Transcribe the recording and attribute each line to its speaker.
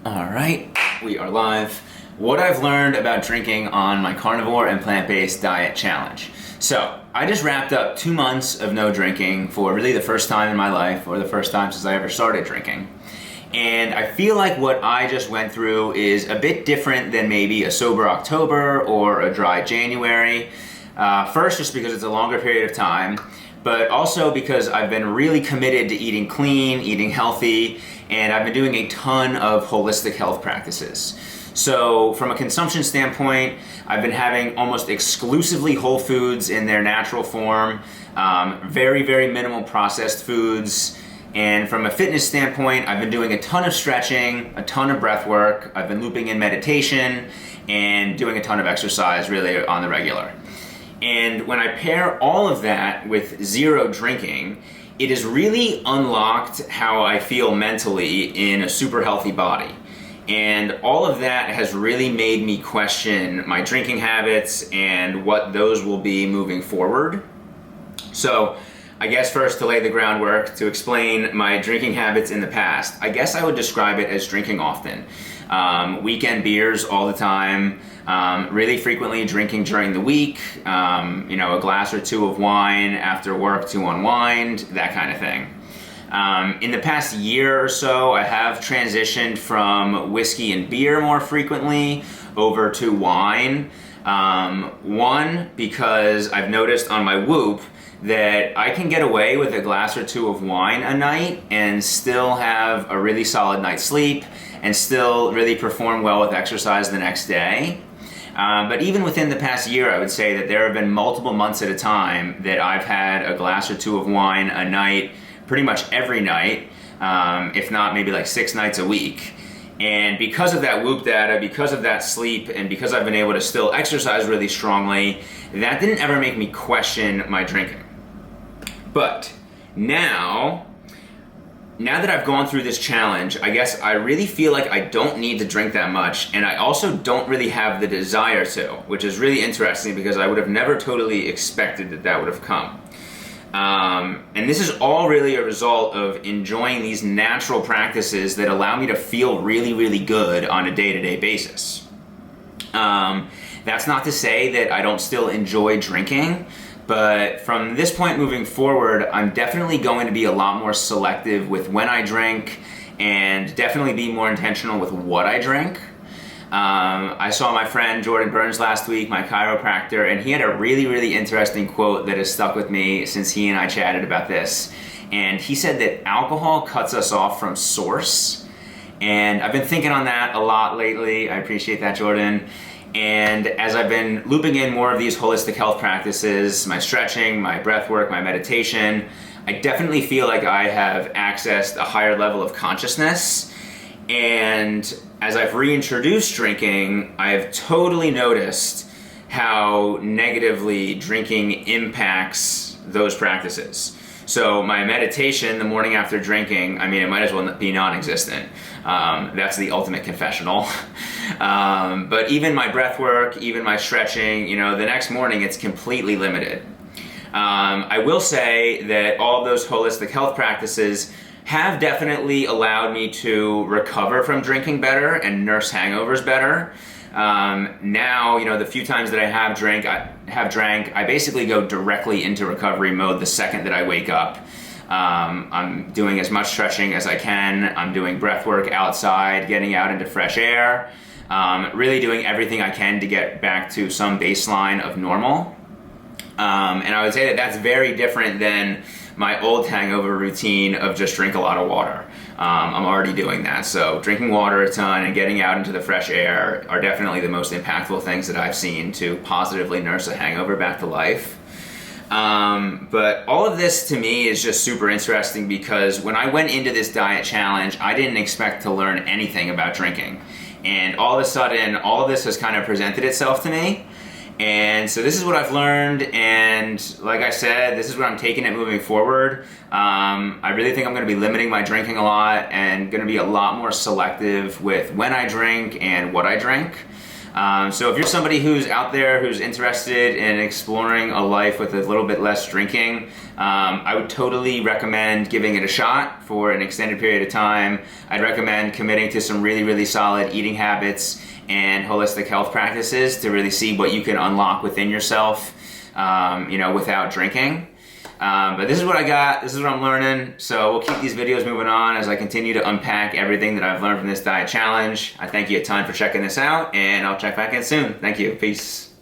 Speaker 1: All right, we are live. What I've learned about drinking on my carnivore and plant-based diet challenge. So, I just wrapped up 2 months of no drinking for really the first time in my life, or the first time since I ever started drinking. And I feel like what I just went through is a bit different than maybe a sober October or a dry January. First, just because it's a longer period of time, but also because I've been really committed to eating clean, eating healthy, and I've been doing a ton of holistic health practices. So from a consumption standpoint, I've been having almost exclusively whole foods in their natural form, very, very minimal processed foods. And from a fitness standpoint, I've been doing a ton of stretching, a ton of breath work, I've been looping in meditation, and doing a ton of exercise really on the regular. And when I pair all of that with zero drinking, it has really unlocked how I feel mentally in a super healthy body. And all of that has really made me question my drinking habits and what those will be moving forward. So I guess first, to lay the groundwork, to explain my drinking habits in the past, I guess I would describe it as drinking often. Weekend beers all the time, really frequently drinking during the week, a glass or two of wine after work to unwind, that kind of thing. In the past year or so, I have transitioned from whiskey and beer more frequently over to wine. One, because I've noticed on my Whoop that I can get away with a glass or two of wine a night and still have a really solid night's sleep and still really perform well with exercise the next day. But even within the past year, I would say that there have been multiple months at a time that I've had a glass or two of wine a night, pretty much every night, if not maybe like 6 nights a week. And because of that Whoop data, because of that sleep, and because I've been able to still exercise really strongly, that didn't ever make me question my drinking. But now that I've gone through this challenge, I guess I really feel like I don't need to drink that much, and I also don't really have the desire to, which is really interesting because I would have never totally expected that would have come. And this is all really a result of enjoying these natural practices that allow me to feel really, really good on a day-to-day basis. That's not to say that I don't still enjoy drinking, but from this point moving forward, I'm definitely going to be a lot more selective with when I drink and definitely be more intentional with what I drink. I saw my friend Jordan Burns last week, my chiropractor, and he had a really, really interesting quote that has stuck with me since he and I chatted about this. And he said that alcohol cuts us off from source. And I've been thinking on that a lot lately. I appreciate that, Jordan. And as I've been looping in more of these holistic health practices, my stretching, my breath work, my meditation, I definitely feel like I have accessed a higher level of consciousness. And as I've reintroduced drinking, I've totally noticed how negatively drinking impacts those practices. So my meditation the morning after drinking, it might as well be non-existent. That's the ultimate confessional. But even my breath work, even my stretching, the next morning it's completely limited. I will say that all of those holistic health practices have definitely allowed me to recover from drinking better and nurse hangovers better. Now, the few times that I have drank, I basically go directly into recovery mode the second that I wake up. I'm doing as much stretching as I can. I'm doing breath work outside, getting out into fresh air, really doing everything I can to get back to some baseline of normal. And I would say that that's very different than my old hangover routine of just drink a lot of water. I'm already doing that. So drinking water a ton and getting out into the fresh air are definitely the most impactful things that I've seen to positively nurse a hangover back to life. But all of this to me is just super interesting because when I went into this diet challenge, I didn't expect to learn anything about drinking. And all of a sudden, all of this has kind of presented itself to me. And so this is what I've learned, and like I said, this is what I'm taking it moving forward. I really think I'm going to be limiting my drinking a lot and going to be a lot more selective with when I drink and what I drink. So if you're somebody who's out there who's interested in exploring a life with a little bit less drinking, I would totally recommend giving it a shot for an extended period of time. I'd recommend committing to some really, really solid eating habits and holistic health practices to really see what you can unlock within yourself, without drinking. But this is what I got, this is what I'm learning, so we'll keep these videos moving on as I continue to unpack everything that I've learned from this diet challenge. I thank you a ton for checking this out, and I'll check back in soon. Thank you. Peace.